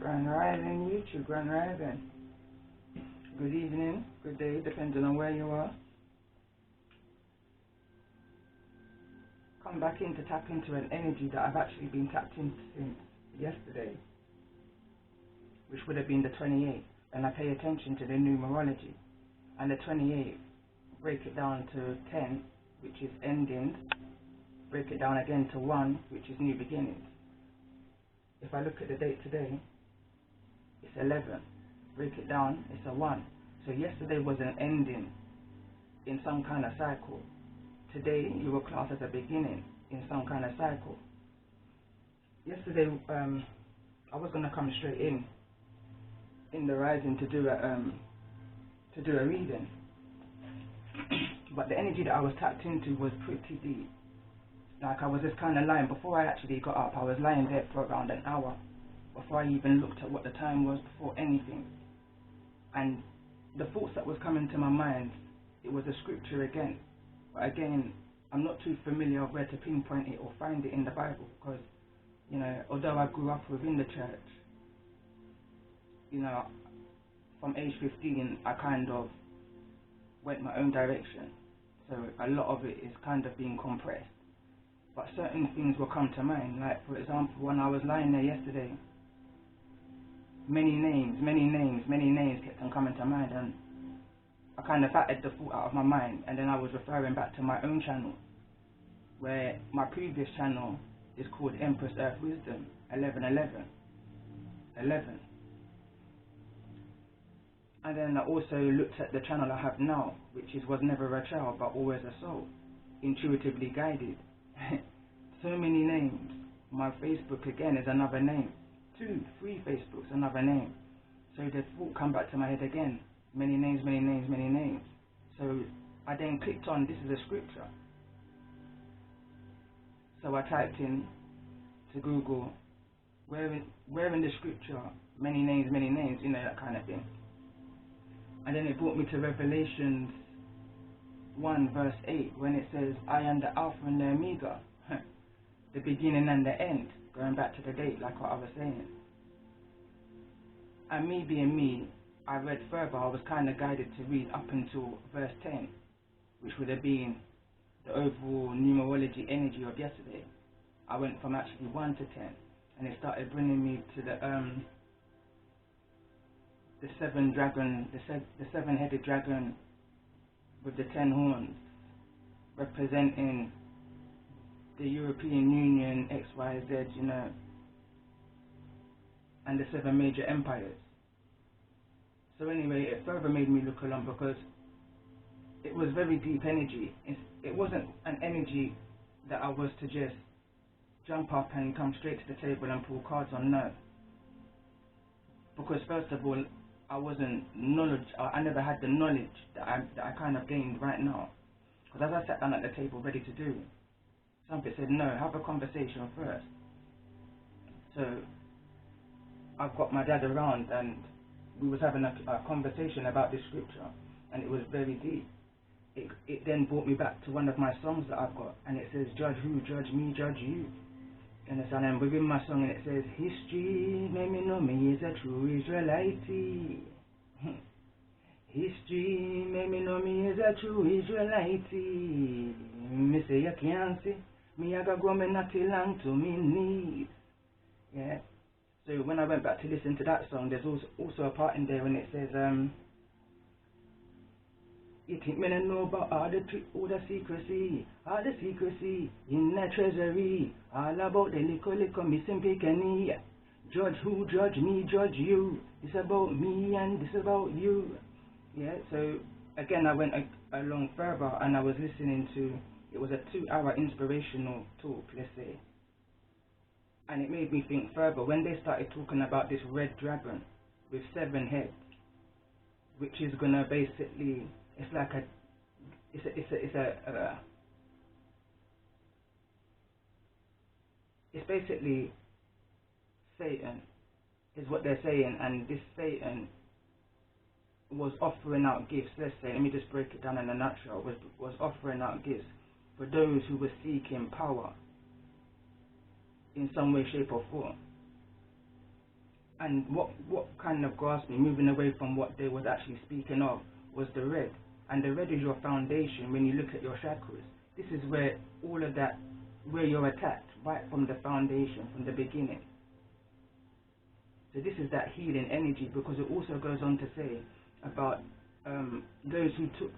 Grand Rising, YouTube, Grand Rising. Good evening, good day, depending on where you are. Come back in to tap into an energy that I've actually been tapped into since yesterday, which would have been the 28th, and I pay attention to the numerology. And the 28th, break it down to 10, which is endings, break it down again to 1, which is new beginnings. If I look at the date today, it's 11. Break it down, it's a 1. So yesterday was an ending in some kind of cycle. Today you were classed as a beginning in some kind of cycle. Yesterday I was going to come straight in the rising to do a reading, but the energy that I was tapped into was pretty deep. Like, I was just kind of lying. Before I actually got up, I was lying there for around an hour before I even looked at what the time was, before anything. And the thoughts that was coming to my mind, it was a scripture again. But again, I'm not too familiar of where to pinpoint it or find it in the Bible, because, you know, although I grew up within the church, you know, from age 15, I kind of went my own direction. So a lot of it is kind of being compressed. But certain things will come to mind. Like, for example, when I was lying there yesterday, many names kept on coming to mind, and I kind of batted the thought out of my mind, and then I was referring back to my own channel, where my previous channel is called Empress Earth Wisdom 1111. And then I also looked at the channel I have now, which was Never a Child but Always a Soul, intuitively guided. So many names. My Facebook again is another name. 2, 3 Facebooks, another name. So the thought come back to my head again. Many names. So I then clicked on, this is a scripture. So I typed in to Google, where in the scripture, many names, you know, that kind of thing. And then it brought me to Revelations 1 verse 8, when it says, I am the Alpha and the Omega, the beginning and the end, going back to the date, like what I was saying. And me being me, I read further. I was kind of guided to read up until verse 10, which would have been the overall numerology energy of yesterday. I went from actually 1 to 10, and it started bringing me to the seven-headed dragon with the 10 horns, representing the European Union, XYZ, you know, and the 7 major empires. So anyway, it further made me look along, because it was very deep energy. It wasn't an energy that I was to just jump up and come straight to the table and pull cards on, no. Because first of all, I never had the knowledge that I kind of gained right now. Because as I sat down at the table ready to do, somebody said, no, have a conversation first. So I've got my dad around, and we was having a conversation about this scripture, and it was very deep. It then brought me back to one of my songs that I've got, and it says, judge who, judge me, judge you. And within my song, and it says, history made me know me is a true Israelite. History made me know me is a true Israelite. Me say you can't see, me I got go me not long to me knees. Yeah. So when I went back to listen to that song, there's also a part in there when it says, you think me don't know about all the secrecy in the treasury, all about the little missing penny. Judge who, judge me, judge you. This about me and this about you. Yeah. So again, I went along further, and I was listening to. It was a 2-hour inspirational talk, let's say, and it made me think further when they started talking about this red dragon with 7 heads, which is gonna basically. It's like it's basically Satan, is what they're saying, and this Satan was offering out gifts. Let's say, let me just break it down in a nutshell. Was offering out gifts for those who were seeking power in some way, shape, or form. And what kind of grasped me, moving away from what they was actually speaking of, was the red. And the red is your foundation when you look at your chakras. This is where all of that, where you're attacked, right from the foundation, from the beginning. So this is that healing energy, because it also goes on to say about those who took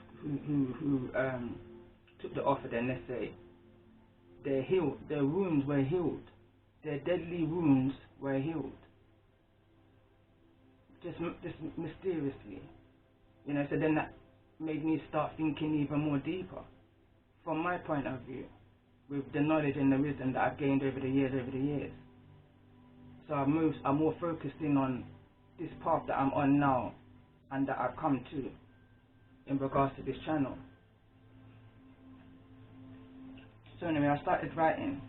the offer. Then let's say they're healed, their wounds were healed, their deadly wounds were healed. Just mysteriously, you know. So then that made me start thinking even more deeper, from my point of view, with the knowledge and the wisdom that I've gained over the years. So I'm more focused in on this path that I'm on now and that I've come to in regards to this channel. So anyway, I started writing,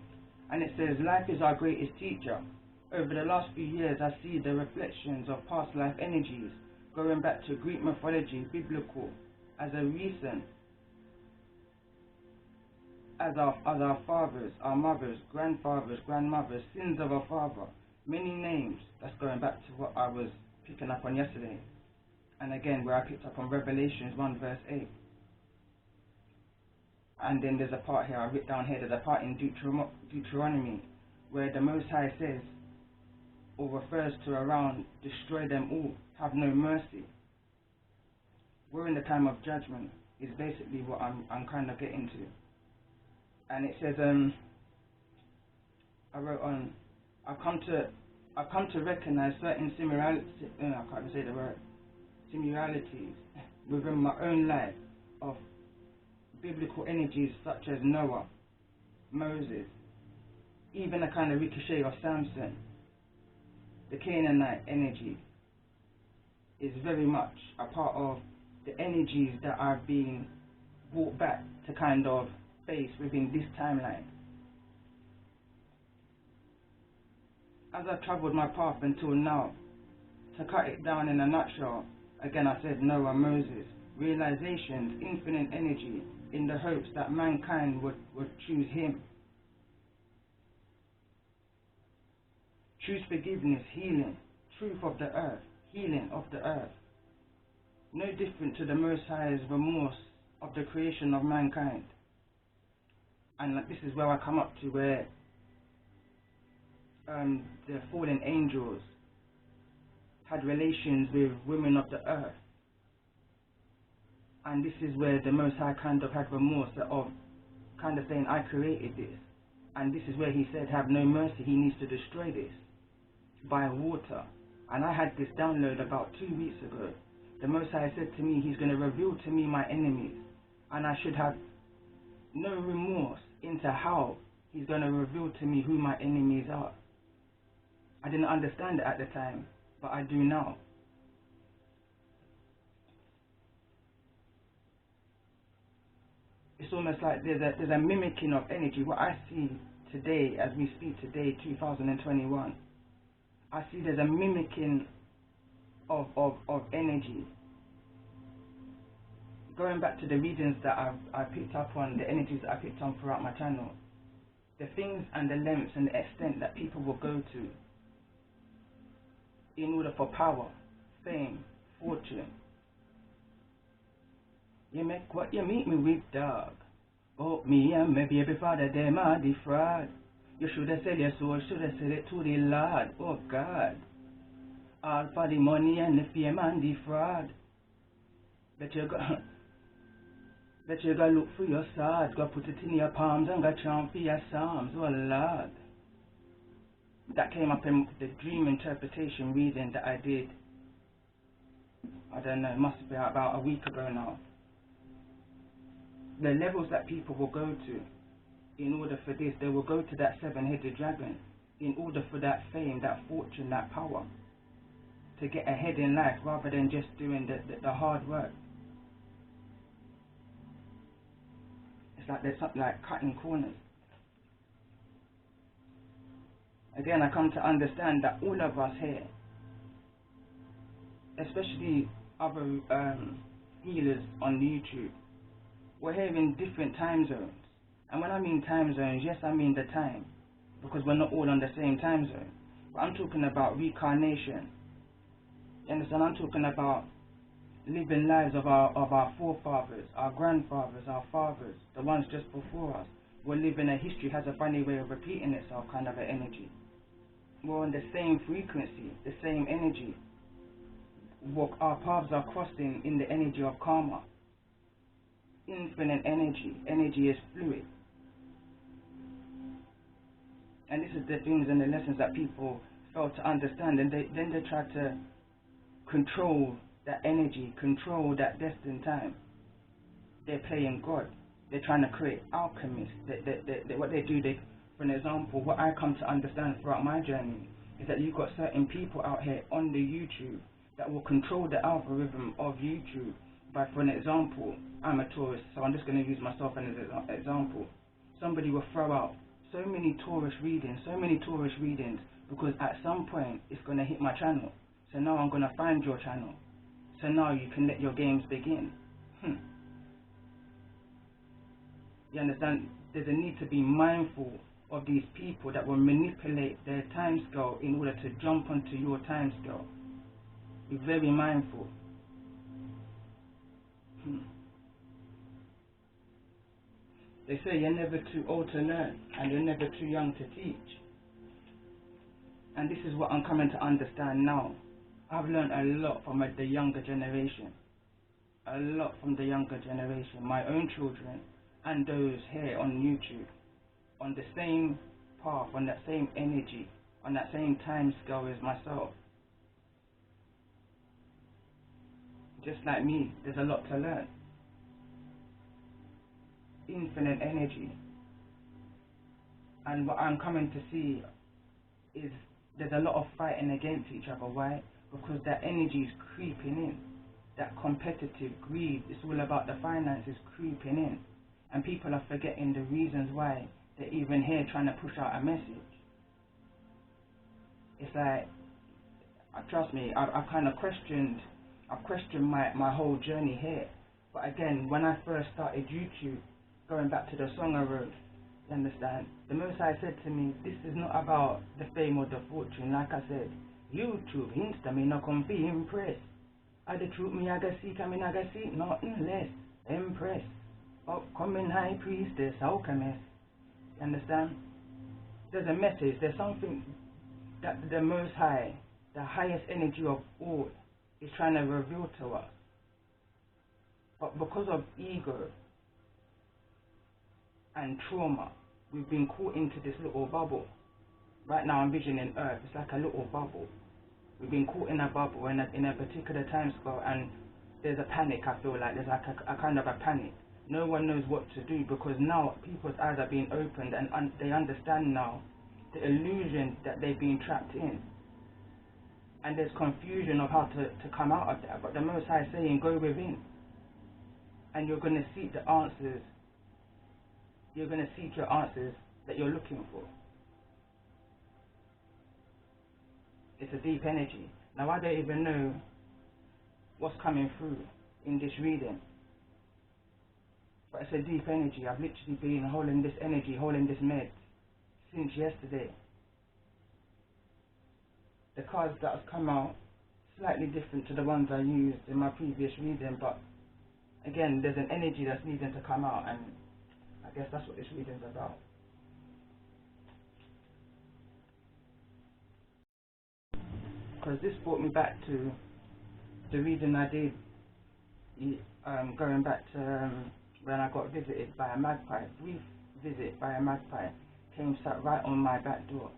and it says, life is our greatest teacher. Over the last few years, I see the reflections of past life energies going back to Greek mythology, biblical, as a reason, as our fathers, our mothers, grandfathers, grandmothers, sins of our father. Many names. That's going back to what I was picking up on yesterday. And again, where I picked up on Revelations 1 verse 8. And then there's a part here, I wrote down here, there's a part in Deuteronomy where the Most High says, or refers to around, destroy them all, have no mercy. We're in the time of judgment, is basically what I'm kind of getting to. And it says, I wrote on, I've come to recognize certain similarities within my own life of biblical energies such as Noah, Moses, even a kind of ricochet of Samson. The Canaanite energy is very much a part of the energies that are being brought back to kind of face within this timeline. As I've travelled my path until now, to cut it down in a nutshell, again I said Noah, Moses, realizations, infinite energy, in the hopes that mankind would choose him. Choose forgiveness, healing, truth of the earth, healing of the earth. No different to the Most High's remorse of the creation of mankind. And this is where I come up to where the fallen angels had relations with women of the earth. And this is where the Most High kind of had remorse of kind of saying, I created this. And this is where he said, have no mercy, he needs to destroy this by water. And I had this download about 2 weeks ago. The Most High said to me, he's going to reveal to me my enemies. And I should have no remorse into how he's going to reveal to me who my enemies are. I didn't understand it at the time, but I do now. It's almost like there's a mimicking of energy. What I see today, as we speak today, 2021, I see there's a mimicking of energy. Going back to the readings that I picked up on, the energies that I picked on throughout my channel, the things and the lengths and the extent that people will go to in order for power, fame, fortune. You make what you meet me with, dog. Oh, me and my baby father, them are the fraud. You should have said your soul, should have said it to the Lord. Oh, God. All for the money and the fame and the fraud. Bet you go look for your sword, go put it in your palms and go chant for your psalms. Oh, Lord. That came up in the dream interpretation reading that I did. I don't know, it must have been about a week ago now. The levels that people will go to in order for this, they will go to that seven-headed dragon in order for that fame, that fortune, that power, to get ahead in life rather than just doing the hard work. It's like there's something like cutting corners. Again, I come to understand that all of us here, especially other healers on YouTube, we're here in different time zones. And when I mean time zones, yes, I mean the time, because we're not all on the same time zone. But I'm talking about reincarnation. You understand? I'm talking about living lives of our forefathers, our grandfathers, our fathers, the ones just before us. We're living a history has a funny way of repeating itself kind of an energy. We're on the same frequency, the same energy. Our paths are crossing in the energy of karma. Infinite energy. Energy is fluid. And this is the things and the lessons that people fail to understand, and then they try to control that energy, control that destined time. They're playing God. They're trying to create alchemists. What they do, for an example, what I come to understand throughout my journey is that you've got certain people out here on the YouTube that will control the algorithm of YouTube. By, for an example, I'm a Taurus, so I'm just going to use myself as an example. Somebody will throw out so many Taurus readings, because at some point it's going to hit my channel. So now I'm going to find your channel. So now you can let your games begin. You understand? There's a need to be mindful of these people that will manipulate their time scale in order to jump onto your time scale. Be very mindful. They say you're never too old to learn and you're never too young to teach. And this is what I'm coming to understand now. I've learned a lot from the younger generation. A lot from the younger generation. My own children and those here on YouTube. On the same path, on that same energy, on that same time scale as myself. Just like me, there's a lot to learn. Infinite energy. And what I'm coming to see is there's a lot of fighting against each other. Why? Because that energy is creeping in. That competitive greed, it's all about the finances creeping in. And people are forgetting the reasons why they're even here trying to push out a message. It's like, trust me, I've kind of questioned my whole journey here. But again, when I first started YouTube, going back to the song I wrote, you understand? The Most High said to me, this is not about the fame or the fortune. Like I said, YouTube, Insta, me not come be impressed. I the truth me I ga seek, I mean I ga seek nothing less. Impressed. Upcoming high priestess, alchemist. You understand? There's a message, there's something that the Most High, the highest energy of all, is trying to reveal to us. But because of ego and trauma, we've been caught into this little bubble. Right now I'm visioning Earth, it's like a little bubble. We've been caught in a bubble in a particular time scale, and there's a panic. I feel like there's like a kind of a panic. No one knows what to do, because now people's eyes are being opened and they understand now the illusion that they've been trapped in. And there's confusion of how to come out of that. But the Most High is saying, go within. And you're going to seek the answers. You're going to seek your answers that you're looking for. It's a deep energy. Now I don't even know what's coming through in this reading. But it's a deep energy. I've literally been holding this energy, holding this med since yesterday. The cards that have come out, slightly different to the ones I used in my previous reading, but again, there's an energy that's needing to come out, and I guess that's what this reading's about. Because this brought me back to the reading I did, going back to when I got visited by a magpie. Brief visit by a magpie came, sat right on my back door,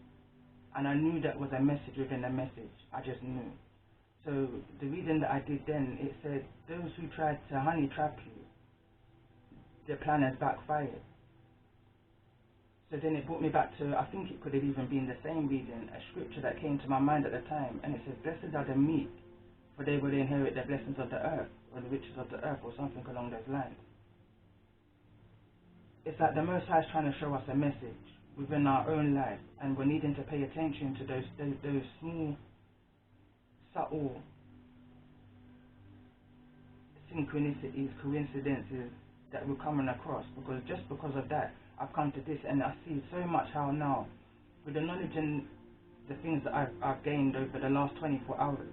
and I knew that was a message within a message. I just knew. So the reading that I did then, it said, those who tried to honey trap you, their plan has backfired. So then it brought me back to, I think it could have even been the same reading, a scripture that came to my mind at the time, and it says, blessed are the meek, for they will inherit the blessings of the earth, or the riches of the earth, or something along those lines. It's like the Most High is trying to show us a message within our own life, and we're needing to pay attention to those small, subtle synchronicities, coincidences that we're coming across, because just because of that, I've come to this, and I see so much how now, with the knowledge and the things that I've gained over the last 24 hours,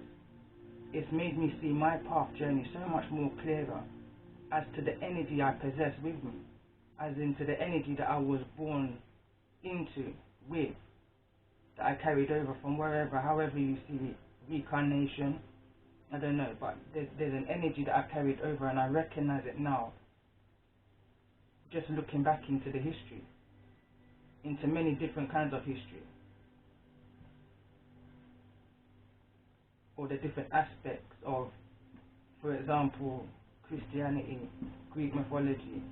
it's made me see my path journey so much more clearer as to the energy I possess with me, as into the energy that I was born into, with, that I carried over from wherever, however you see it, reincarnation, I don't know, but there's an energy that I've carried over, and I recognize it now, just looking back into the history, into many different kinds of history, or the different aspects of, for example, Christianity, Greek mythology,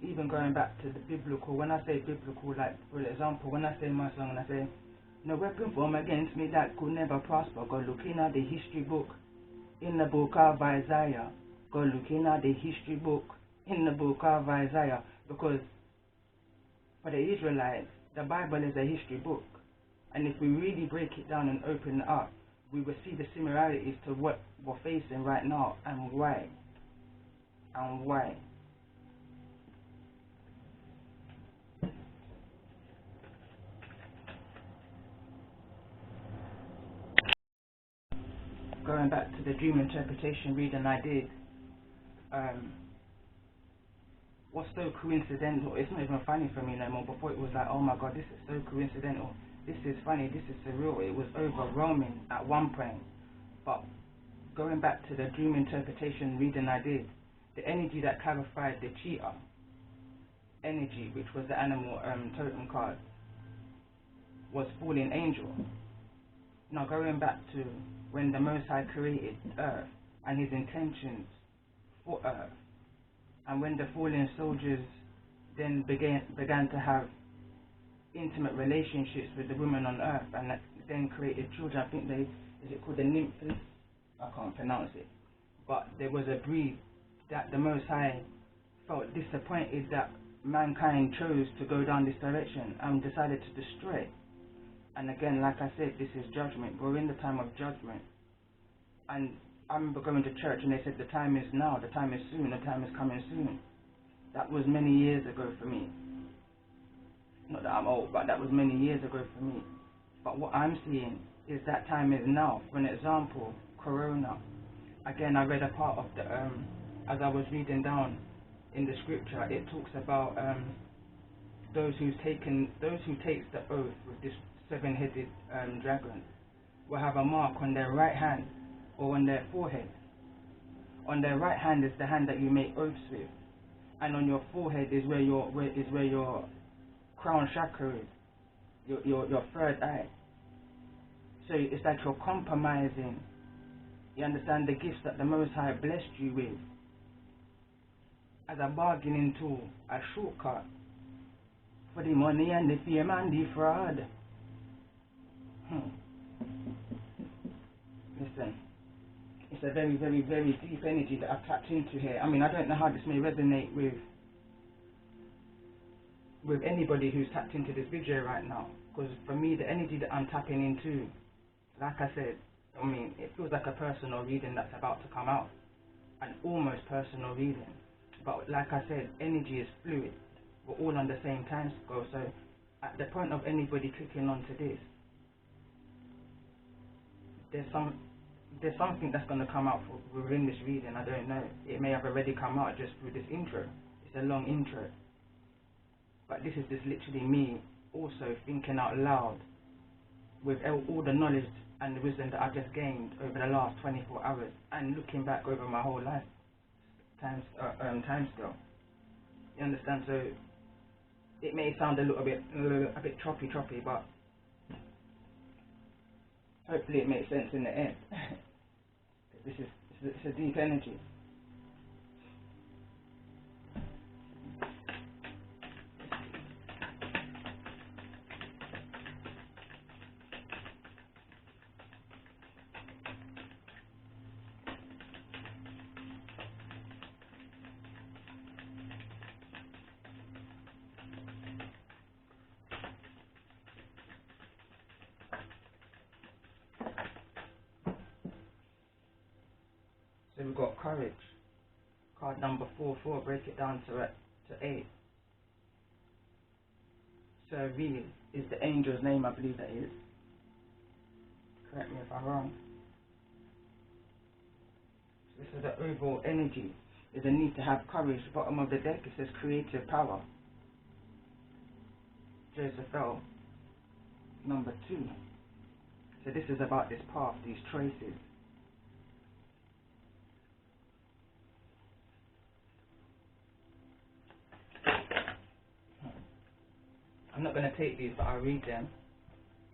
even going back to the biblical. When I say biblical, like for example, when I say my song and I say, no weapon formed against me that could never prosper, go looking at the history book, in the book of Isaiah, go looking at the history book, in the book of Isaiah, because for the Israelites, the Bible is a history book. And if we really break it down and open it up, we will see the similarities to what we're facing right now and why. And why. Going back to the dream interpretation reading I did, what's so coincidental, it's not even funny for me no more. Before it was like, oh my god, this is so coincidental, this is funny, this is surreal. It was overwhelming at one point. But going back to the dream interpretation reading I did, the energy that clarified the cheetah energy, which was the animal totem card, was fallen angel. Now going back to when the Most High created Earth and his intentions for Earth, and when the fallen soldiers then began to have intimate relationships with the women on Earth, and that then created children. I think is it called the nymphs? I can't pronounce it. But there was a breed that the Most High felt disappointed that mankind chose to go down this direction and decided to destroy it. And again, like I said, this is judgment. We're in the time of judgment. And I remember going to church and they said the time is now, the time is soon, the time is coming soon. That was many years ago for me. Not that I'm old, but that was many years ago for me. But what I'm seeing is that time is now. For an example, Corona. Again, I read a part of the, as I was reading down in the scripture, it talks about those who takes the oath with this seven-headed dragon will have a mark on their right hand or on their forehead. On their right hand is the hand that you make oaths with, and on your forehead is where your crown chakra is, your third eye. So it's like you're compromising, you understand, the gifts that the Most High blessed you with as a bargaining tool, a shortcut for the money and the fame and the fraud. Listen, it's a very, very, very deep energy that I've tapped into here. I mean, I don't know how this may resonate with anybody who's tapped into this video right now, because for me, the energy that I'm tapping into, like I said, I mean, it feels like a personal reading that's about to come out, an almost personal reading. But like I said, energy is fluid. We're all on the same time scale, so at the point of anybody clicking onto this, there's something that's going to come out within this reading. I don't know. It may have already come out just through this intro. It's a long intro. But this is just literally me also thinking out loud with all the knowledge and the wisdom that I've just gained over the last 24 hours and looking back over my whole life time scale. You understand? So it may sound a bit choppy, but hopefully it makes sense in the end. It's a deep energy. So we've got courage, card number 4, break it down to 8. Retrieval is the angel's name, I believe that is. Correct me if I'm wrong. So this is the overall energy. Is a need to have courage. Bottom of the deck it says creative power. Jezebel, number 2. So this is about this path, these choices. I'm not going to take these, but I'll read them.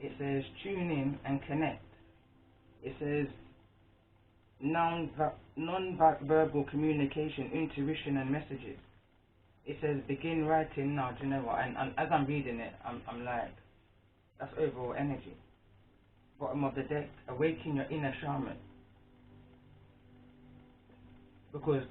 It says tune in and connect. It says non-verbal communication, intuition and messages. It says begin writing now. Do you know what? And as I'm reading it, I'm like, that's overall energy. Bottom of the deck, awaken your inner shaman. Because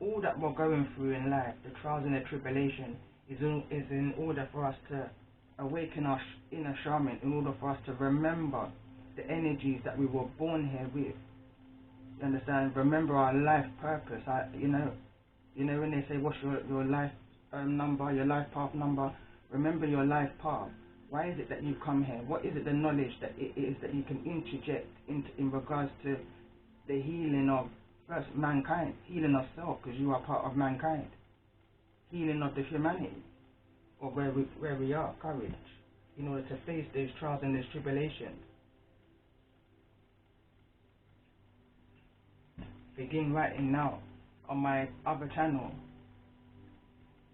all that we're going through in life, the trials and the tribulation, is in order for us to awaken our inner shaman, in order for us to remember the energies that we were born here with. You understand? Remember our life purpose. You know when they say what's your life number, your life path number. Remember your life path. Why is it that you come here? What is it, the knowledge that it is that you can interject in regards to the healing of first mankind, healing of self, because you are part of mankind, healing of the humanity, or where we are, courage, in order to face those trials and those tribulations. Begin writing now. On my other channel,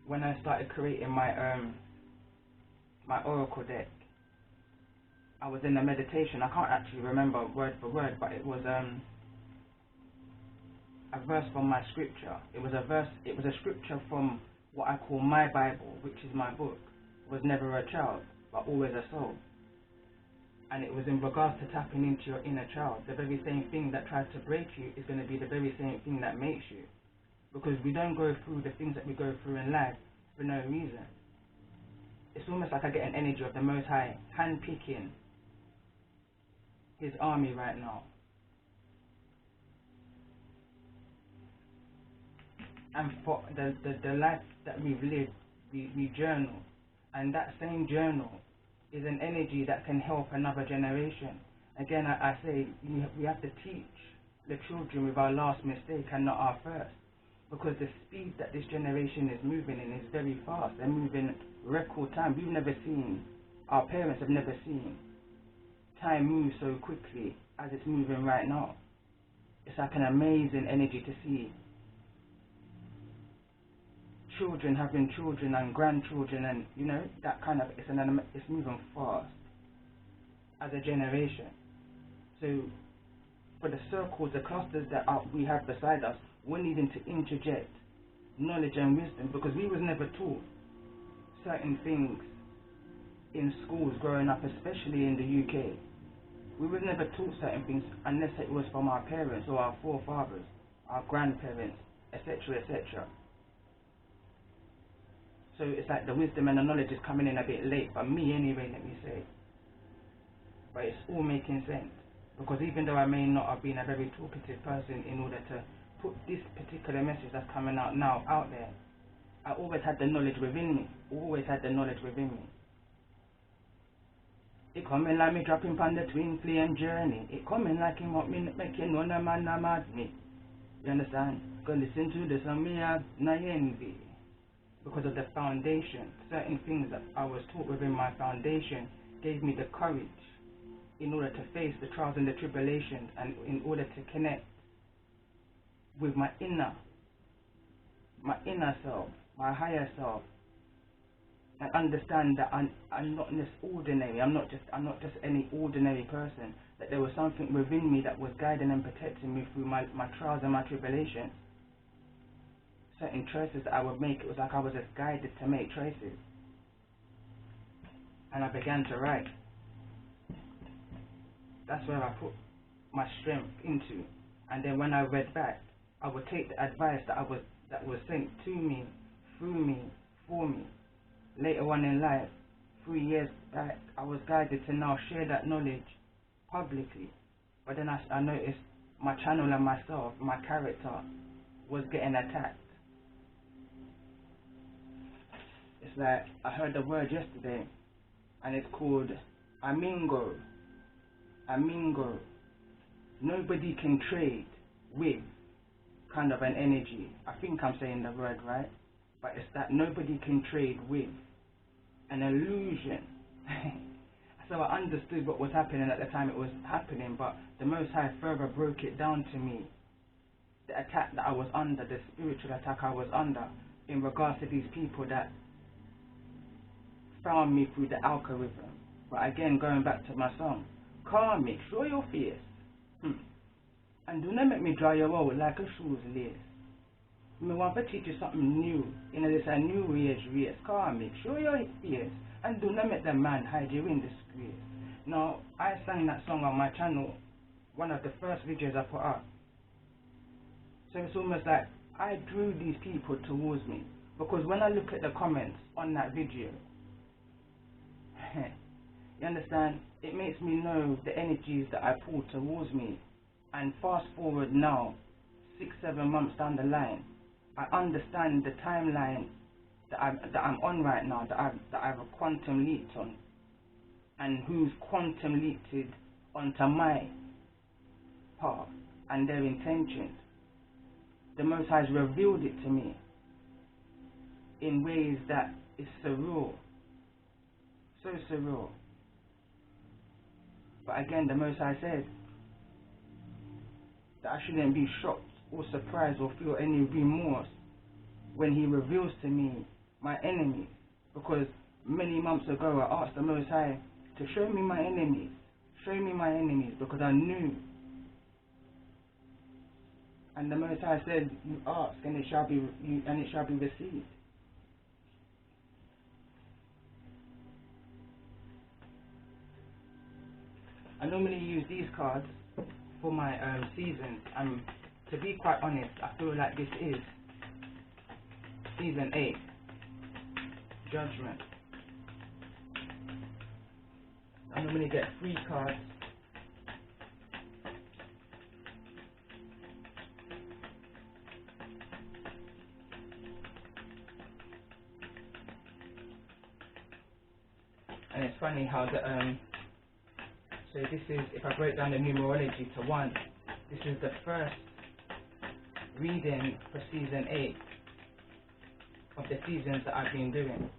when I started creating my my oracle deck, I was in a meditation. I can't actually remember word for word, but it was a verse from my scripture. It was a scripture from what I call my Bible, which is my book. Was never a child, but always a soul. And it was in regards to tapping into your inner child. The very same thing that tries to break you is going to be the very same thing that makes you. Because we don't go through the things that we go through in life for no reason. It's almost like I get an energy of the Most High hand-picking His army right now. And for the life that we've lived, we journal. And that same journal is an energy that can help another generation. Again, I say we have to teach the children with our last mistake and not our first. Because the speed that this generation is moving in is very fast. They're moving record time. We've never seen, our parents have never seen time move so quickly as it's moving right now. It's like an amazing energy to see children having children and grandchildren, and you know, that kind of, it's moving fast as a generation. So for the circles, the clusters that we have beside us, we're needing to interject knowledge and wisdom, because we was never taught certain things in schools growing up, especially in the UK. We was never taught certain things unless it was from our parents or our forefathers, our grandparents, etc., etc. So it's like the wisdom and the knowledge is coming in a bit late, but me anyway, let me say. But it's all making sense, because even though I may not have been a very talkative person in order to put this particular message that's coming out now out there, I always had the knowledge within me. Always had the knowledge within me. It coming like me dropping on the twin flame journey. It coming like him up me making one a man mad me. You understand? Go listen to this and me have no envy. Because of the foundation, certain things that I was taught within my foundation gave me the courage in order to face the trials and the tribulations, and in order to connect with my inner self, my higher self, and understand that I'm not this ordinary. I'm not just any ordinary person. That there was something within me that was guiding and protecting me through my trials and my tribulations. Certain choices that I would make, it was like I was just guided to make choices. And I began to write. That's where I put my strength into. And then when I read back, I would take the advice that was sent to me, through me, for me. Later on in life, 3 years back, I was guided to now share that knowledge publicly. But then I noticed my channel and myself, my character, was getting attacked. It's like, I heard the word yesterday, and it's called Amingo. Amingo. Nobody can trade with kind of an energy. I think I'm saying the word right, but it's that nobody can trade with an illusion. So I understood what was happening at the time it was happening, but the Most High further broke it down to me. The attack that I was under, the spiritual attack I was under, in regards to these people that found me through the algorithm. But again, going back to my song, karmic, show your face, and do not make me dry your out like a shoe's lace. Me want to teach you something new, this a new age race. Karmic, show your face, and do not make the man hide you in disgrace. Now, I sang that song on my channel, one of the first videos I put up. So it's almost like I drew these people towards me, because when I look at the comments on that video, you understand, it makes me know the energies that I pull towards me. And fast forward now, 6-7 months down the line, I understand the timeline that I'm on right now, that I've quantum leaped on, and who's quantum leaped onto my path and their intentions. The Most High has revealed it to me in ways that is surreal, so surreal. But again, the Most High said that I shouldn't be shocked or surprised or feel any remorse when He reveals to me my enemies, because many months ago I asked the Most High to show me my enemies, because I knew. And the Most High said, "You ask, and it shall be received." I normally use these cards for my seasons, and to be quite honest, I feel like this is season 8, Judgment. I normally get 3 cards. And it's funny how so this is, if I break down the numerology to 1, this is the first reading for season 8 of the seasons that I've been doing.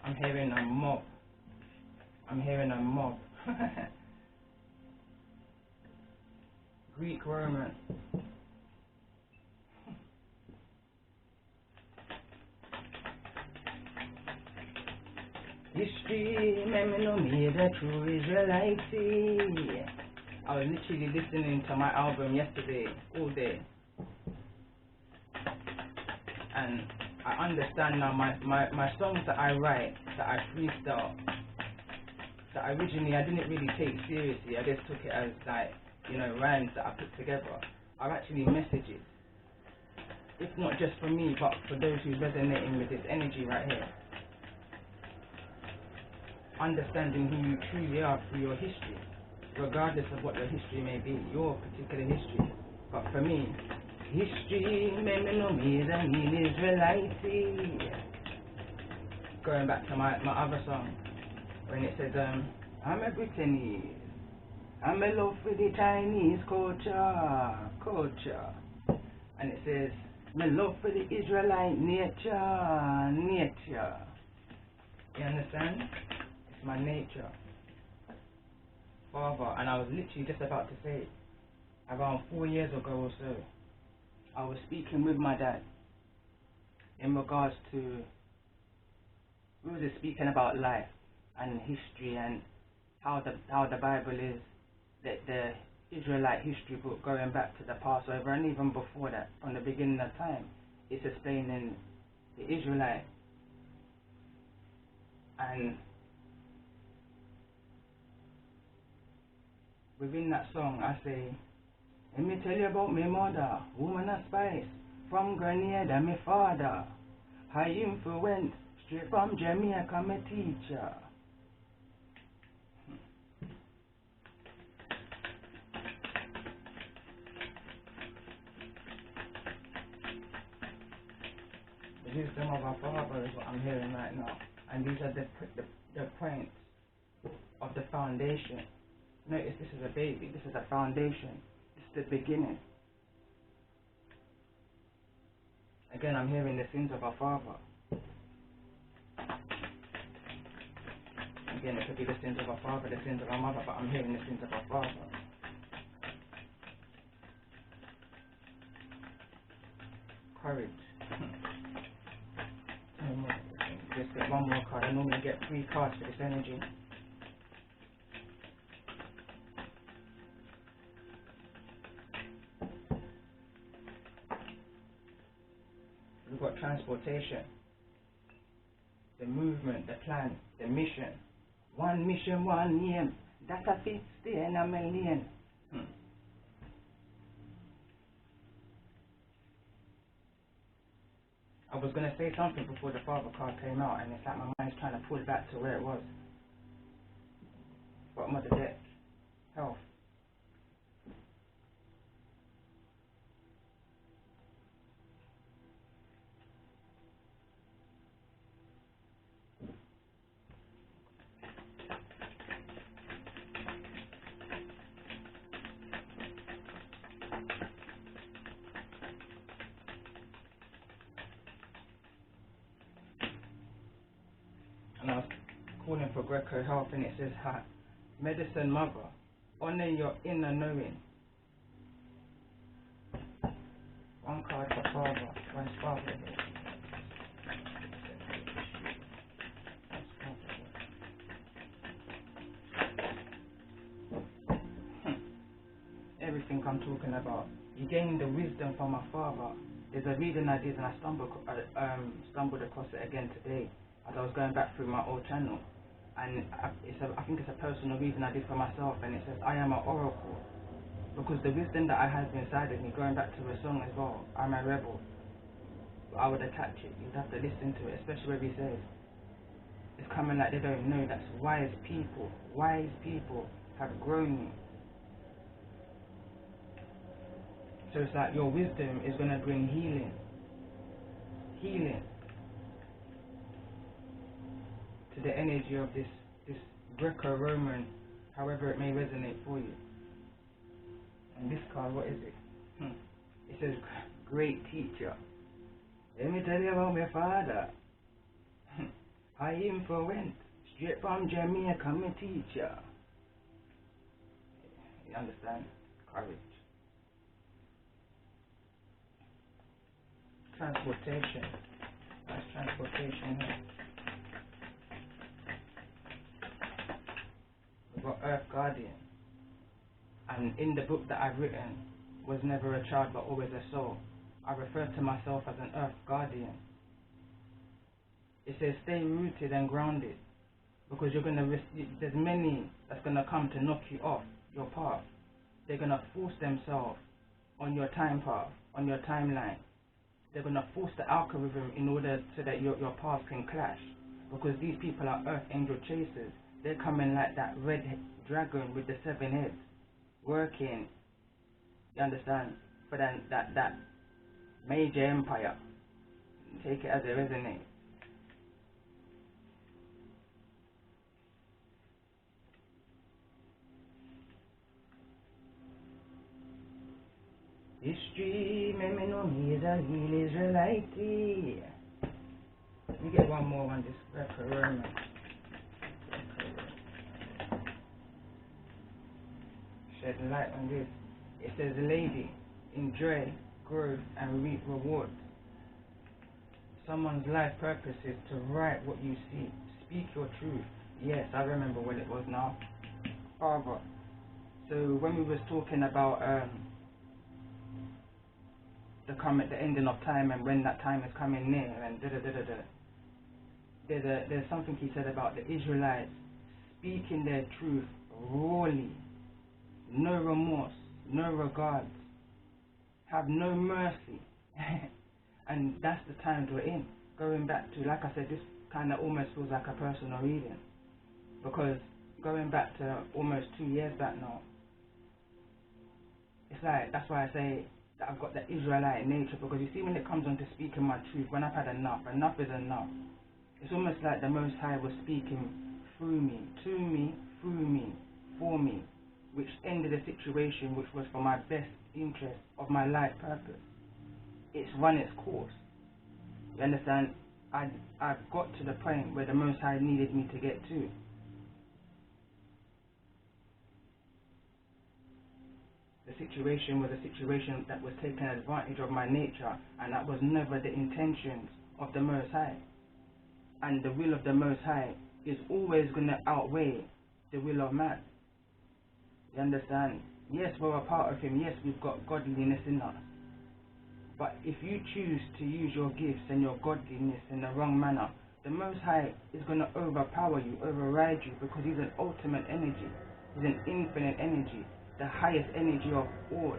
I'm hearing a mob. Greek Roman. History, made me know me the true Israelite. I was literally listening to my album yesterday, all day. And I understand now my songs that I write, that I freestyle, that originally I didn't really take seriously. I just took it as like, rhymes that I put together, are actually messages. If not just for me, but for those who's resonating with this energy right here. Understanding who you truly are through your history, regardless of what your history may be, your particular history. But for me, history made me know me as an Israelite. Going back to my other song, when it says, I'm a Britanese, I'm in love with the Chinese culture. And it says, my love for the Israelite nature. You understand? It's my nature. Father, and I was literally just about to say, around 4 years ago or so, I was speaking with my dad in regards to, we were just speaking about life and history and how the Bible is, the Israelite history book going back to the Passover, and even before that, from the beginning of time, it's explaining the Israelite. And within that song, I say, Let me tell you about my mother, woman of spice, from Grenada, my father. High influence, straight from Jamaica, my teacher. The wisdom of our father is what I'm hearing right now. And these are the points of the foundation. Notice this is a baby, this is a foundation, this is the beginning. Again, I'm hearing the sins of our father. Again, it could be the sins of our father, the sins of our mother, but I'm hearing the sins of our father. Courage. Just get one more card. I normally get 3 cards for this energy. We've got transportation, the movement, the plan, the mission. One mission, one aim. That's a 50 and a million. I was going to say something before the father card came out, and it's like my mind's trying to pull back to where it was. Bottom of the deck. Health. And I was calling for Greco Health, and it says, hi, Medicine Mother, honor your inner knowing. One card for father, one's father. Everything I'm talking about. You gain the wisdom from my father. There's a reading I did, and I stumbled across it again today as I was going back through my old channel, and I think it's a personal reading I did for myself, and it says I am an oracle, because the wisdom that I had inside of me, going back to the song as well, I'm a rebel. I would attach it. You'd have to listen to it, especially where he says it's coming like they don't know. That's wise people have grown you. So it's like your wisdom is going to bring healing to the energy of this Greco-Roman, however it may resonate for you. And this card, what is it? It says great teacher. Let me tell you about my father. High influence, straight from Jamaica, my teacher. You understand? Courage. Transportation. That's transportation here. We've got Earth Guardian. And in the book that I've written, Was Never a Child but Always a Soul, I refer to myself as an Earth Guardian. It says stay rooted and grounded, because you're going to there's many that's going to come to knock you off your path. They're going to force themselves on your time path, on your timeline. They're going to force the algorithm in order so that your paths can clash, because these people are Earth Angel chasers. They're coming like that red dragon with the 7 heads, working, you understand, for that major empire. Take it as it resonates. History, me know me is a real Israelite. Let me get one more on this Greco-Roman. Shed light on this. It says, lady, enjoy, growth, and reap rewards. Someone's life purpose is to write what you see. Speak your truth. Yes, I remember when it was now. Father. So when we was talking about the ending of time, and when that time is coming near, and there's something he said about the Israelites speaking their truth rawly, no remorse, no regards, have no mercy. And that's the times we're in. Going back to, like I said, this kind of almost feels like a personal reading, because going back to almost 2 years back now, it's like, that's why I say that I've got the Israelite nature, because you see, when it comes on to speaking my truth, when I've had enough is enough. It's almost like the Most High was speaking through me, to me, through me, for me, which ended a situation which was for my best interest of my life purpose. It's run its course. You understand? I've got to the point where the Most High needed me to get to. The situation was a situation that was taking advantage of my nature, and that was never the intentions of the Most High. And the will of the Most High is always going to outweigh the will of man. You understand? Yes, we're a part of Him. Yes, we've got godliness in us. But if you choose to use your gifts and your godliness in the wrong manner, the Most High is going to overpower you, override you, because He's an ultimate energy. He's an infinite energy, the highest energy of all.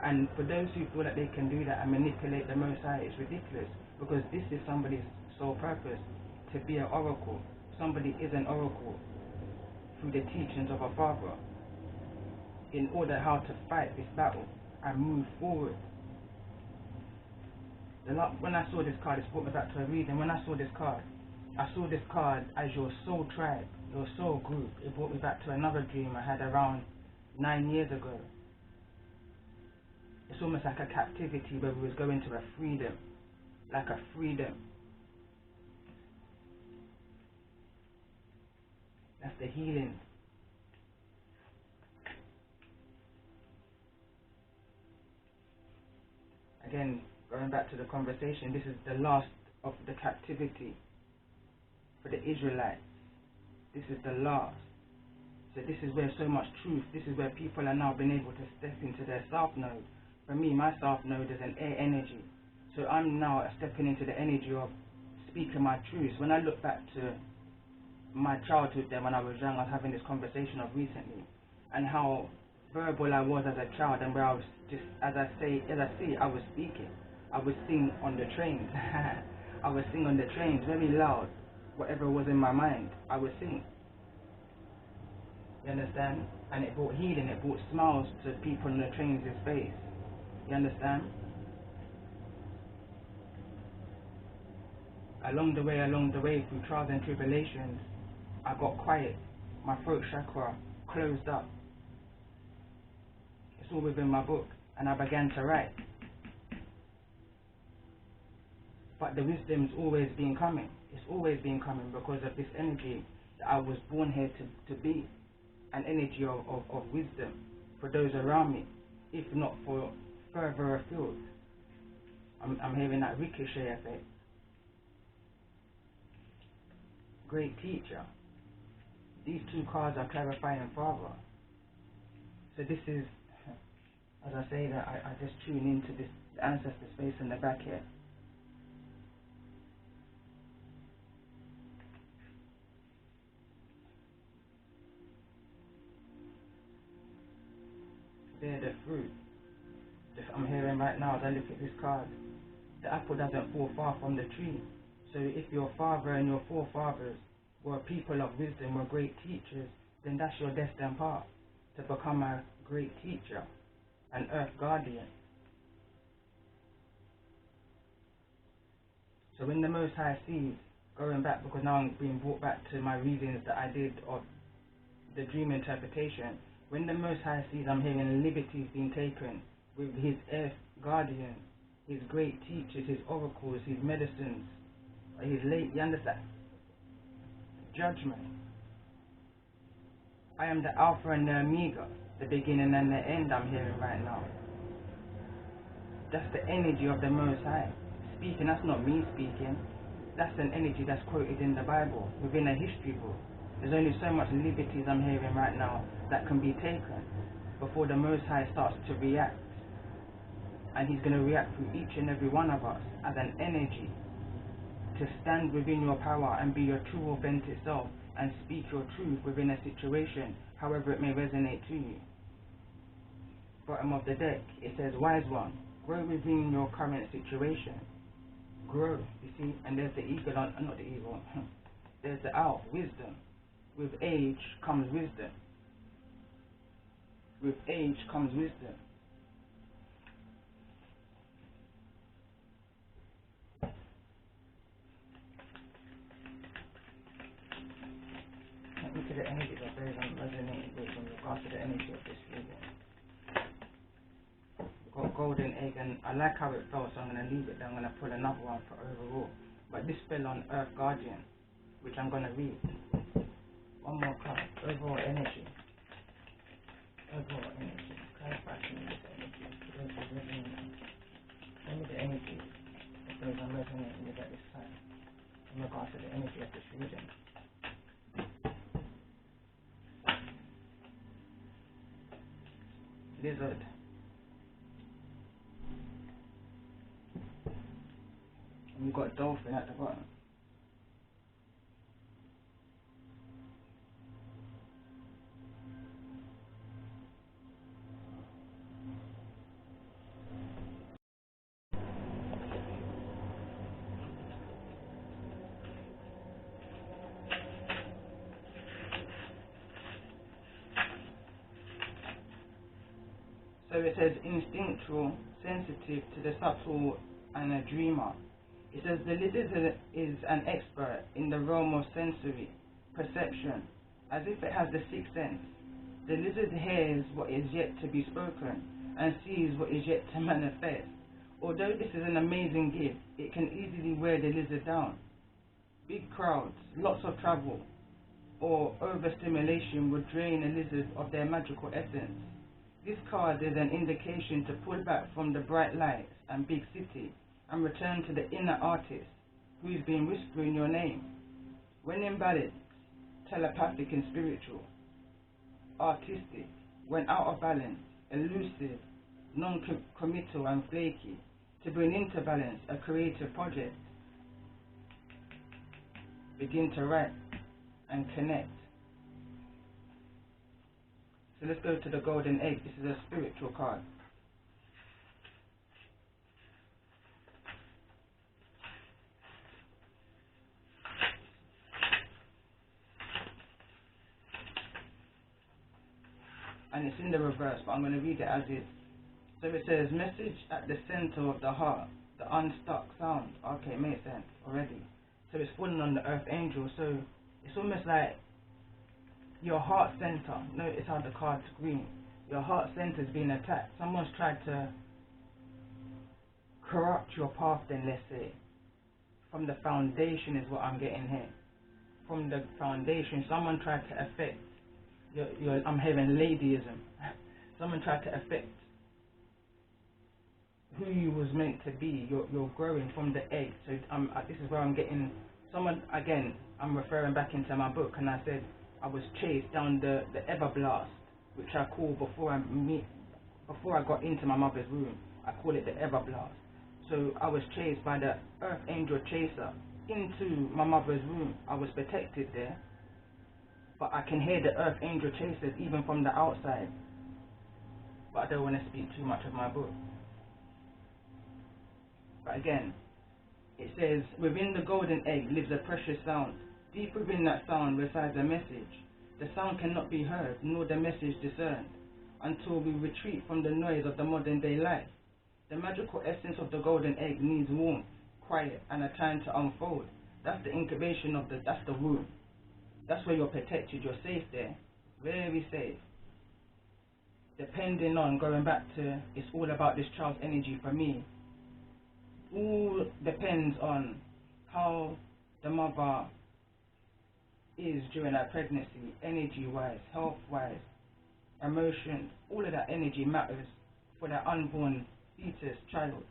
And for those who feel that they can do that and manipulate the Most High, it's ridiculous, because this is somebody's sole purpose, to be an oracle. Somebody is an oracle through the teachings of a father, in order how to fight this battle and move forward. When I saw this card, it brought me back to a reading. When I saw this card as your soul tribe, your soul group. It brought me back to another dream I had around 9 years ago. It's almost like a captivity where we was going to a freedom, like a freedom. That's the healing. Again, going back to the conversation, this is the last of the captivity for the Israelites. This is the last. So this is where so much truth, this is where people are now being able to step into their South Node. For me, my South Node is an air energy. So I'm now stepping into the energy of speaking my truths. When I look back to my childhood, then when I was young, I was having this conversation of recently, and how verbal I was as a child, and where I was just, as I say, I was speaking. I would sing on the trains. I would sing on the trains very loud. Whatever was in my mind, I would sing. You understand? And it brought healing, it brought smiles to people on the trains' face. You understand? Along the way, through trials and tribulations, I got quiet. My throat chakra closed up. It's all within my book, and I began to write. But the wisdom's always been coming. It's always been coming because of this energy that I was born here to be. An energy of wisdom for those around me, if not for further afield. I'm hearing that ricochet effect. Great teacher. These two cards are clarifying father. So this is, as I say that, I just tune into this ancestor space in the back here. They're the fruit. I'm hearing right now as I look at this card, the apple doesn't fall far from the tree. So if your father and your forefathers were people of wisdom, were great teachers, then that's your destined path, to become a great teacher, an earth guardian. So when the Most High sees, going back, because now I'm being brought back to my readings that I did of the dream interpretation, when the Most High sees I'm hearing liberties being taken with His earth guardians, His great teachers, His oracles, His medicines, His late, you understand? Judgment. I am the Alpha and the Omega, the beginning and the end, I'm hearing right now. That's the energy of the Most High. Speaking, that's not me speaking. That's an energy that's quoted in the Bible, within a history book. There's only so much liberties I'm hearing right now that can be taken before the Most High starts to react. And He's going to react through each and every one of us as an energy to stand within your power and be your true authentic self and speak your truth within a situation, however it may resonate to you. bottom of the deck, it says, wise one, grow within your current situation. Grow, you see, and there's the eagle, not the eagle, there's the owl, wisdom. With age comes wisdom. With age comes wisdom. Look at the energy that very resonating with in regards to the energy of this reading. Got golden egg, and I like how it felt, so I'm going to leave it there. I'm going to pull another one for overall. But this fell on Earth Guardian, which I'm going to read. One more card. Overall energy. Overall energy. Clarifying this energy. Tell me the energy that goes on resonating with at this time in regards to the energy of this reading. Lizard. And we've got dolphin at the bottom. So it says instinctual, sensitive to the subtle, and a dreamer. It says the lizard is an expert in the realm of sensory perception, as if it has the sixth sense. The lizard hears what is yet to be spoken and sees what is yet to manifest. Although this is an amazing gift, it can easily wear the lizard down. Big crowds, lots of travel, or overstimulation would drain a lizard of their magical essence. This card is an indication to pull back from the bright lights and big city and return to the inner artist who's been whispering your name. When in balance, telepathic and spiritual. Artistic, when out of balance, elusive, non-committal and flaky. To bring into balance a creative project. Begin to write and connect. So let's go to the golden egg. This is a spiritual card. And it's in the reverse, but I'm going to read it as is. So it says, message at the center of the heart, the unstuck sound. Okay, makes sense already. So it's falling on the earth angel, so it's almost like your heart center. Notice how the card's green. Your heart center's been attacked. Someone's tried to corrupt your path, then, let's say. From the foundation is what I'm getting here. From the foundation, someone tried to affect your I'm hearing ladyism. Someone tried to affect who you was meant to be. You're growing from the egg. So this is where I'm getting someone again. I'm referring back into my book, and I said I was chased down the Everblast, which I call before I got into my mother's womb. I call it the Everblast. So I was chased by the Earth Angel Chaser into my mother's womb. I was protected there, but I can hear the Earth Angel Chasers even from the outside. But I don't want to speak too much of my book. But again, it says, within the golden egg lives a precious sound. Deep within that sound resides a message. The sound cannot be heard, nor the message discerned, until we retreat from the noise of the modern day life. The magical essence of the golden egg needs warmth, quiet, and a time to unfold. That's the incubation of that's the womb. That's where you're protected, you're safe there. Very safe. Depending on, going back to, it's all about this child's energy for me. All depends on how the mother is during her pregnancy, energy-wise, health-wise, emotions. All of that energy matters for that unborn fetus child.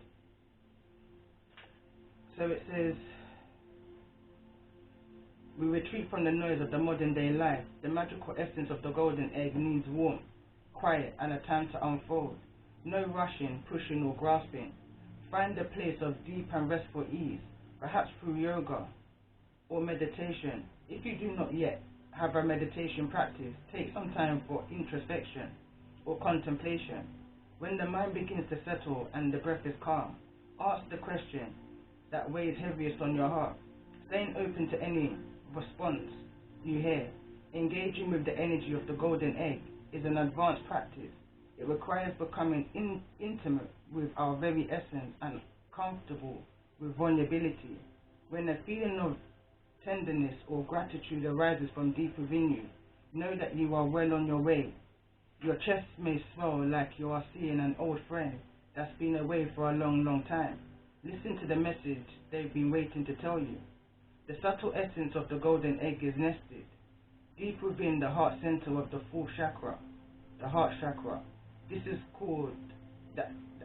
So it says, we retreat from the noise of the modern day life. The magical essence of the golden egg needs warmth, quiet, and a time to unfold. No rushing, pushing, or grasping. Find a place of deep and restful ease, perhaps through yoga or meditation. If you do not yet have a meditation practice, take some time for introspection or contemplation. When the mind begins to settle and the breath is calm, ask the question that weighs heaviest on your heart. Staying open to any response you hear, engaging with the energy of the golden egg, is an advanced practice. It requires becoming intimate with our very essence and comfortable with vulnerability. When a feeling of tenderness or gratitude arises from deep within you, know that you are well on your way. Your chest may swell like you are seeing an old friend that's been away for a long, long time. Listen to the message they've been waiting to tell you. The subtle essence of the golden egg is nested deep within the heart center of the fourth chakra, the heart chakra. This is called the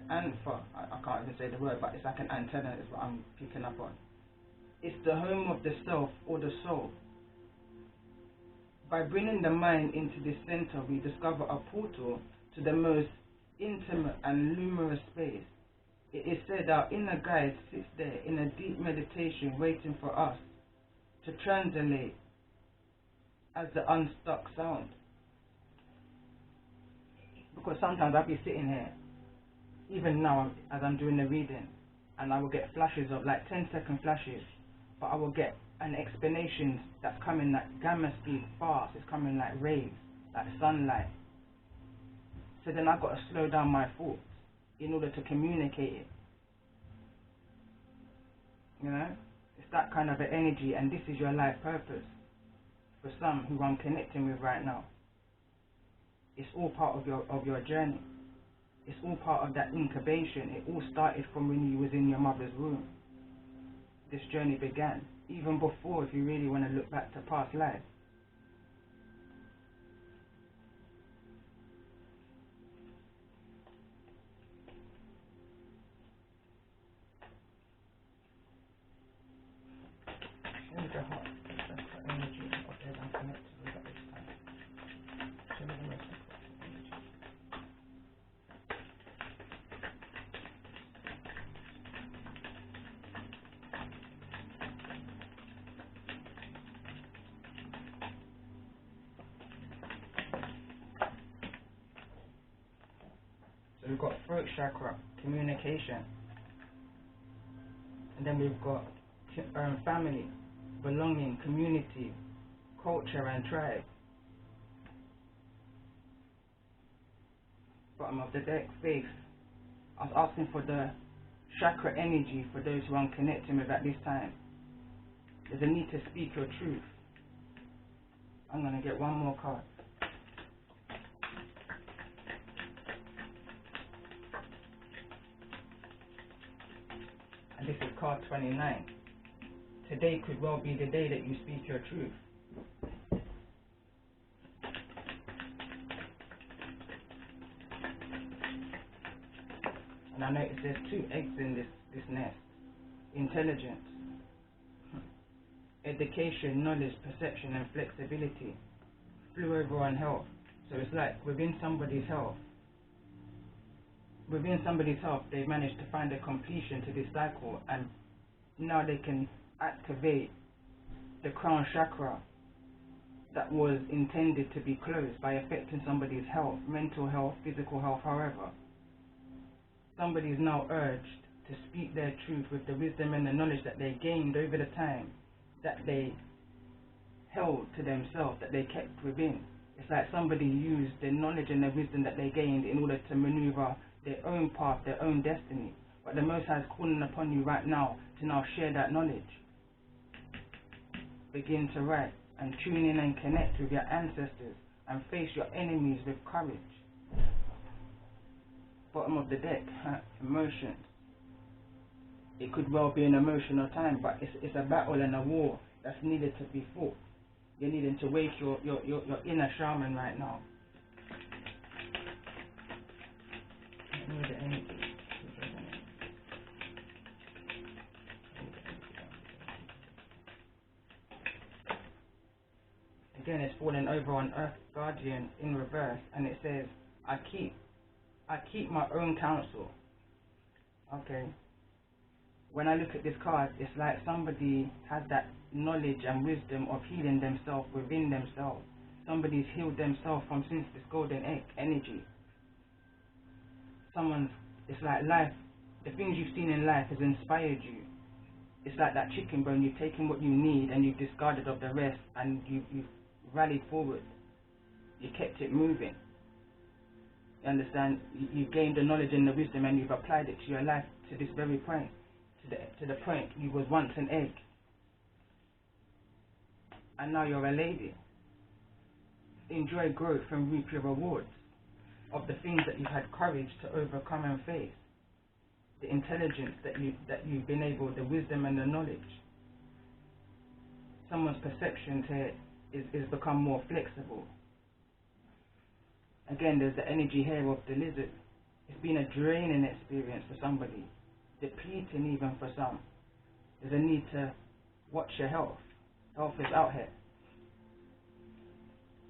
anther. I can't even say the word, but it's like an antenna is what I'm picking up on. It's the home of the self or the soul. By bringing the mind into this center, we discover a portal to the most intimate and luminous space. It is said our inner guide sits there in a deep meditation waiting for us to translate as the unstuck sound. Because sometimes I'll be sitting here, even now as I'm doing the reading, and I will get flashes of like 10-second flashes, but I will get an explanation that's coming like gamma speed fast. It's coming like rays, like sunlight. So then I've got to slow down my thoughts in order to communicate it. You know, it's that kind of an energy, and this is your life purpose for some who I'm connecting with right now. It's all part of your journey. It's all part of that incubation. It all started from when you was in your mother's womb. This journey began even before, if you really want to look back to past life. Show the heart. That's the energy of it I'm connected with at this time. Show me the most important energy. So we've got throat chakra, communication, and then we've got family, belonging, community, culture and tribe. Bottom of the deck, faith. I was asking for the chakra energy for those who I'm connecting with at this time. There's a need to speak your truth. I'm going to get one more card. And this is card 29. Today could well be the day that you speak your truth. And I notice there's 2 eggs in this nest. Intelligence, education, knowledge, perception and flexibility. Flew over on health. So it's like within somebody's health, they've managed to find a completion to this cycle, and now they can activate the crown chakra that was intended to be closed by affecting somebody's health, mental health, physical health, however. Somebody is now urged to speak their truth with the wisdom and the knowledge that they gained over the time, that they held to themselves, that they kept within. It's like somebody used the knowledge and the wisdom that they gained in order to maneuver their own path, their own destiny. But the Most High is calling upon you right now to now share that knowledge. Begin to write and tune in and connect with your ancestors and face your enemies with courage. Bottom of the deck, emotions. It could well be an emotional time, but it's a battle and a war that's needed to be fought. You're needing to wake your inner shaman right now. Again, it's falling over on Earth Guardian in reverse, and it says, I keep my own counsel. Okay. When I look at this card, it's like somebody has that knowledge and wisdom of healing themselves within themselves. Somebody's healed themselves from since this golden egg energy. it's like life, the things you've seen in life has inspired you. It's like that chicken bone, you've taken what you need and you've discarded of the rest, and you've rallied forward. You kept it moving. You understand? You've gained the knowledge and the wisdom and you've applied it to your life to this very point, to the point you was once an egg. And now you're a lady. Enjoy growth and reap your rewards of the things that you've had courage to overcome and face. The intelligence that you've been able, the wisdom and the knowledge. Someone's perception to is become more flexible. Again, there's the energy here of the lizard. It's been a draining experience for somebody, depleting even for some. There's a need to watch your health. Health is out here.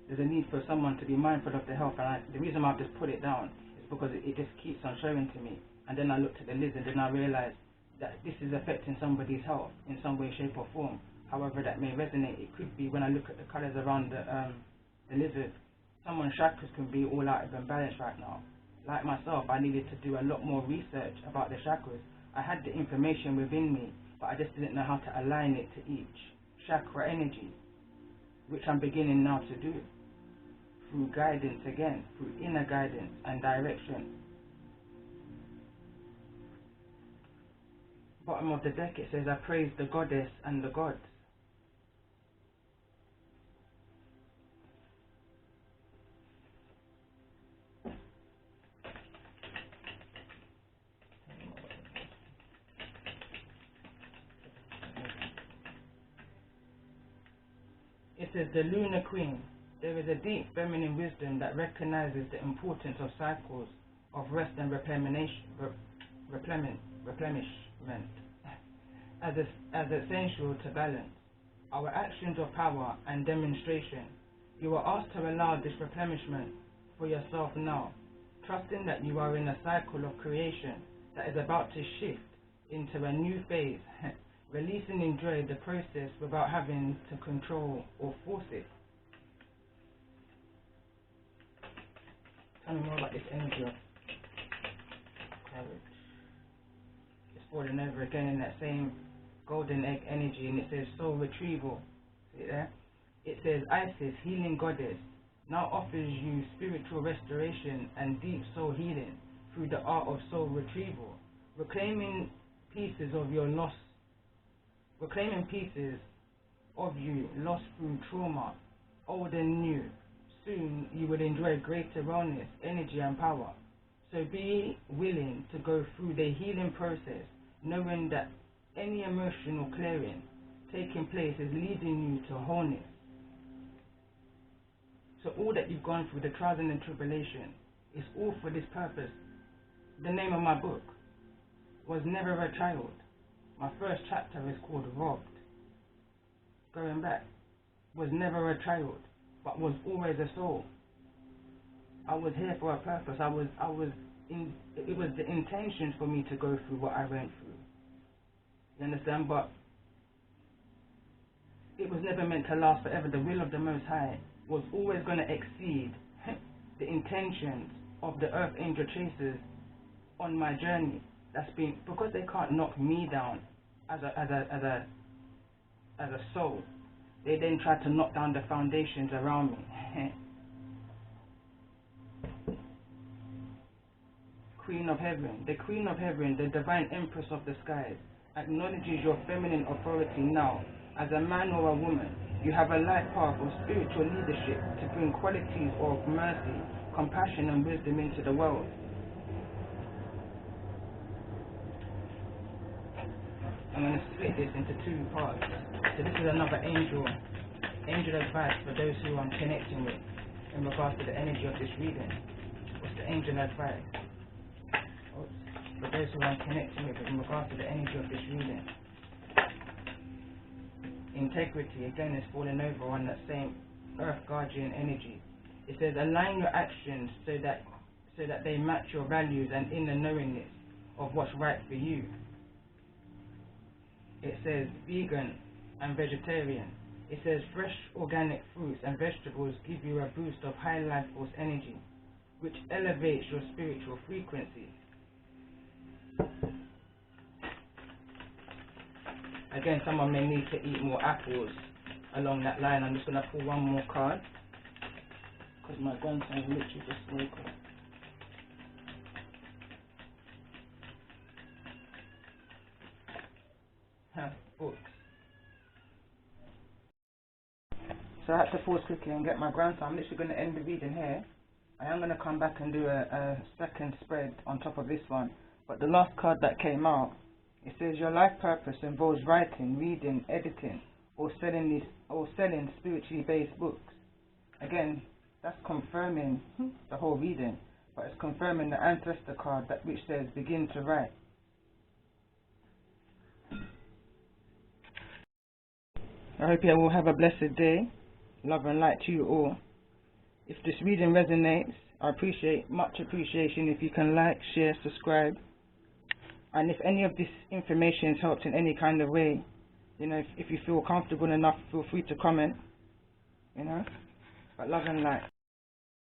There's a need for someone to be mindful of their health, and the reason why I've just put it down is because it just keeps on showing to me. And then I looked at the lizard and I realized that this is affecting somebody's health in some way, shape or form. However that may resonate, it could be when I look at the colors around the lizard, someone's chakras can be all out of balance right now. Like myself, I needed to do a lot more research about the chakras. I had the information within me, but I just didn't know how to align it to each chakra energy, which I'm beginning now to do through guidance again, through inner guidance and direction. Bottom of the deck it says, I praise the goddess and the gods. It says, the Lunar Queen. There is a deep feminine wisdom that recognizes the importance of cycles of rest and replenishment as essential to balance our actions of power and demonstration. You are asked to allow this replenishment for yourself now, trusting that you are in a cycle of creation that is about to shift into a new phase. Release and enjoy the process without having to control or force it. Tell me more about this energy of courage. It's falling over again in that same golden egg energy, and it says soul retrieval. See it there? It says Isis, healing goddess, now offers you spiritual restoration and deep soul healing through the art of soul retrieval, reclaiming pieces of you lost through trauma, old and new. Soon you will enjoy greater wellness, energy and power. So be willing to go through the healing process, knowing that any emotional clearing taking place is leading you to wholeness. So all that you've gone through, the trials and the tribulation, is all for this purpose. The name of my book was Never a Child. My first chapter is called Robbed. Going back, was never a child, but was always a soul. I was here for a purpose. It was the intention for me to go through what I went through. You understand? But it was never meant to last forever. The will of the Most High was always going to exceed the intentions of the Earth Angel Chasers on my journey. That's been because they can't knock me down as a soul. They then try to knock down the foundations around me. Queen of Heaven, the Queen of Heaven, the Divine Empress of the skies, acknowledges your feminine authority now. As a man or a woman, you have a life path of spiritual leadership to bring qualities of mercy, compassion and wisdom into the world. I'm going to split this into two parts. So this is another angel advice for those who I'm connecting with in regards to the energy of this reading. What's the angel advice? For those who I'm connecting with in regards to the energy of this reading. Integrity, again, is falling over on that same Earth Guardian energy. It says align your actions so that they match your values and inner knowingness of what's right for you. It says vegan and vegetarian. It says fresh organic fruits and vegetables give you a boost of high life force energy, which elevates your spiritual frequency. Again, someone may need to eat more apples along that line. I'm just going to pull one more card because my grandson literally just woke up. Books. So I had to pause quickly and get my grandson. I'm literally going to end the reading here. I am going to come back and do a second spread on top of this one. But the last card that came out, it says your life purpose involves writing, reading, editing, or selling spiritually based books. Again, that's confirming the whole reading, but it's confirming the ancestor card which says begin to write. I hope you all have a blessed day. Love and light to you all. If this reading resonates, I appreciate much appreciation if you can like, share, subscribe. And if any of this information has helped in any kind of way, you know, if you feel comfortable enough, feel free to comment, you know. But love and light.